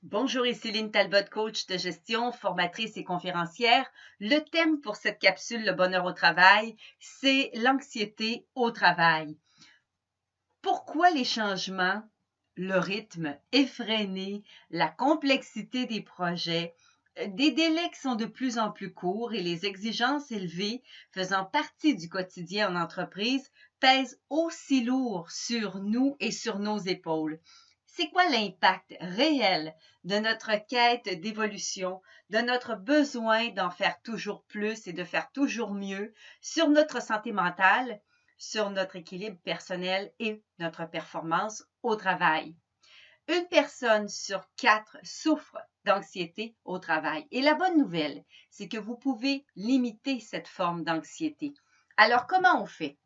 Bonjour, ici Lynn Talbot, coach de gestion, formatrice et conférencière. Le thème pour cette capsule, le bonheur au travail, c'est l'anxiété au travail. Pourquoi les changements, le rythme effréné, la complexité des projets, des délais qui sont de plus en plus courts et les exigences élevées faisant partie du quotidien en entreprise pèsent aussi lourd sur nous et sur nos épaules? C'est quoi l'impact réel de notre quête d'évolution, de notre besoin d'en faire toujours plus et de faire toujours mieux sur notre santé mentale, sur notre équilibre personnel et notre performance au travail? Une personne sur 4 souffre d'anxiété au travail. Et la bonne nouvelle, c'est que vous pouvez limiter cette forme d'anxiété. Alors, comment on fait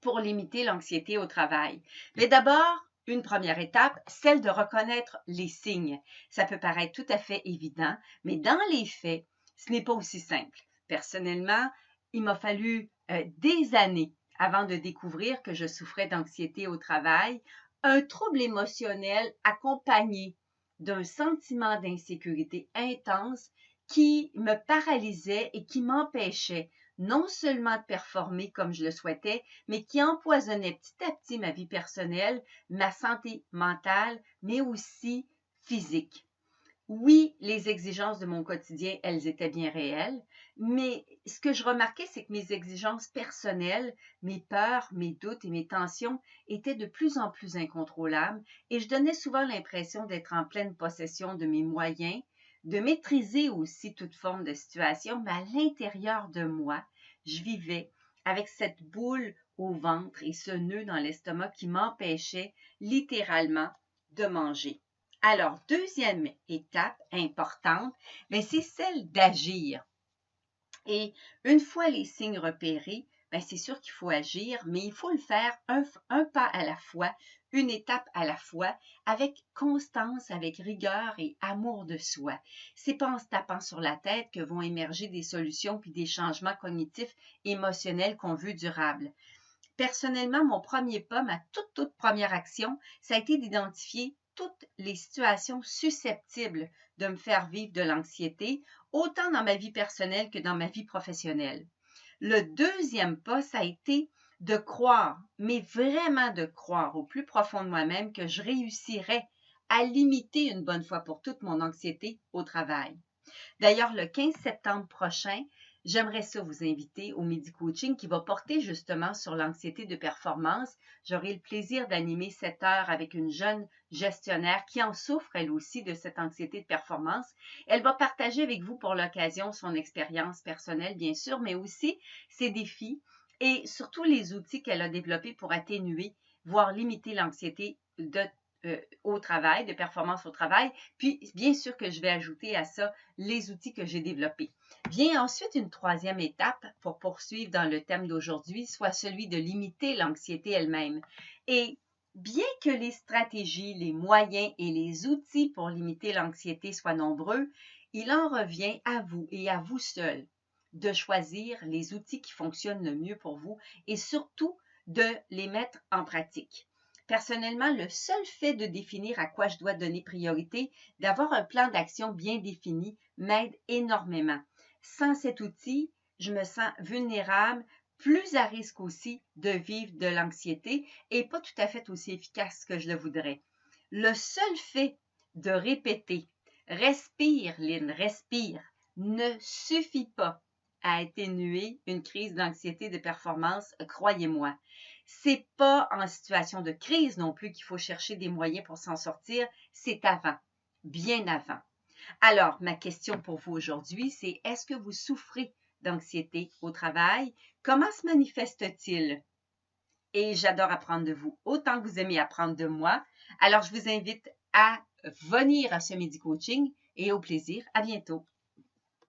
pour limiter l'anxiété au travail? Mais d'abord, une première étape, celle de reconnaître les signes. Ça peut paraître tout à fait évident, mais dans les faits, ce n'est pas aussi simple. Personnellement, il m'a fallu des années avant de découvrir que je souffrais d'anxiété au travail, un trouble émotionnel accompagné d'un sentiment d'insécurité intense qui me paralysait et qui m'empêchait non seulement de performer comme je le souhaitais, mais qui empoisonnait petit à petit ma vie personnelle, ma santé mentale, mais aussi physique. Oui, les exigences de mon quotidien, elles étaient bien réelles, mais ce que je remarquais, c'est que mes exigences personnelles, mes peurs, mes doutes et mes tensions étaient de plus en plus incontrôlables et je donnais souvent l'impression d'être en pleine possession de mes moyens, de maîtriser aussi toute forme de situation, mais à l'intérieur de moi, je vivais avec cette boule au ventre et ce nœud dans l'estomac qui m'empêchait littéralement de manger. Alors, deuxième étape importante, c'est celle d'agir. Et une fois les signes repérés, c'est sûr qu'il faut agir, mais il faut le faire un pas à la fois, une étape à la fois, avec constance, avec rigueur et amour de soi. C'est pas en se tapant sur la tête que vont émerger des solutions puis des changements cognitifs, émotionnels qu'on veut durables. Personnellement, mon premier pas, ma toute première action, ça a été d'identifier toutes les situations susceptibles de me faire vivre de l'anxiété, autant dans ma vie personnelle que dans ma vie professionnelle. Le deuxième pas, ça a été de croire, mais vraiment de croire au plus profond de moi-même que je réussirais à limiter une bonne fois pour toutes mon anxiété au travail. D'ailleurs, le 15 septembre prochain, j'aimerais ça vous inviter au Midi Coaching qui va porter justement sur l'anxiété de performance. J'aurai le plaisir d'animer 7 heures avec une jeune gestionnaire qui en souffre elle aussi de cette anxiété de performance. Elle va partager avec vous pour l'occasion son expérience personnelle, bien sûr, mais aussi ses défis et surtout les outils qu'elle a développés pour atténuer, voire limiter l'anxiété au travail, de performance au travail. Puis, bien sûr que je vais ajouter à ça les outils que j'ai développés. Vient ensuite une troisième étape pour poursuivre dans le thème d'aujourd'hui, soit celui de limiter l'anxiété elle-même. Et bien que les stratégies, les moyens et les outils pour limiter l'anxiété soient nombreux, il en revient à vous et à vous seul de choisir les outils qui fonctionnent le mieux pour vous et surtout de les mettre en pratique. Personnellement, le seul fait de définir à quoi je dois donner priorité, d'avoir un plan d'action bien défini, m'aide énormément. Sans cet outil, je me sens vulnérable, plus à risque aussi de vivre de l'anxiété et pas tout à fait aussi efficace que je le voudrais. Le seul fait de répéter « Respire, Lynn, respire » ne suffit pas à atténuer une crise d'anxiété de performance, croyez-moi. C'est pas en situation de crise non plus qu'il faut chercher des moyens pour s'en sortir, c'est avant, bien avant. Alors, ma question pour vous aujourd'hui, c'est est-ce que vous souffrez d'anxiété au travail? Comment se manifeste-t-il? Et j'adore apprendre de vous, autant que vous aimez apprendre de moi. Alors, je vous invite à venir à ce Midi Coaching et au plaisir. À bientôt.